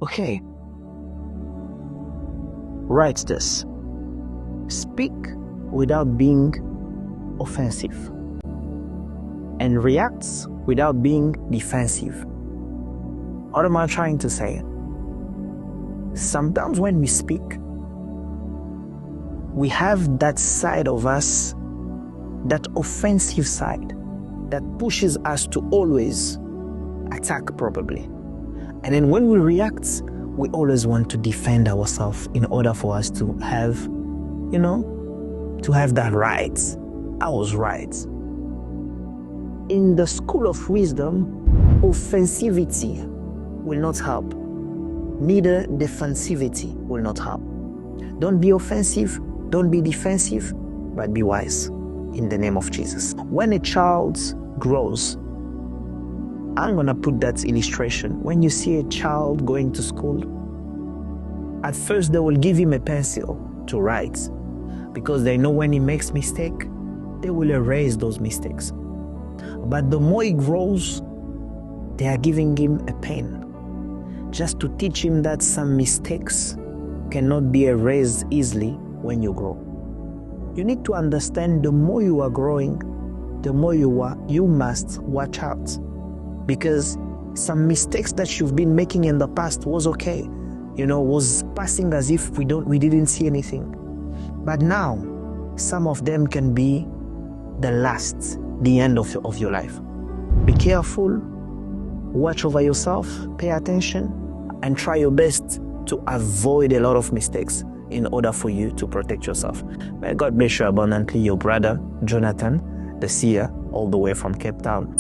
Okay. Write this. Speak without being offensive, and react without being defensive. What am I trying to say? Sometimes when we speak, we have that side of us, that offensive side, that pushes us to always attack probably. And then when we react, we always want to defend ourselves in order for us to have, to have that right. I was right. In the school of wisdom, offensivity will not help. Neither defensivity will not help. Don't be offensive, don't be defensive, but be wise in the name of Jesus. When a child grows, I'm gonna put that illustration. When you see a child going to school, at first they will give him a pencil to write because they know when he makes mistake, they will erase those mistakes. But the more he grows, they are giving him a pen just to teach him that some mistakes cannot be erased easily when you grow. You need to understand the more you are growing, the more you must watch out, because some mistakes that you've been making in the past was okay, was passing as if we didn't see anything. But now, some of them can be the end of your life. Be careful, watch over yourself, pay attention, and try your best to avoid a lot of mistakes in order for you to protect yourself. May God bless you abundantly. Your brother, Jonathan, the seer, all the way from Cape Town.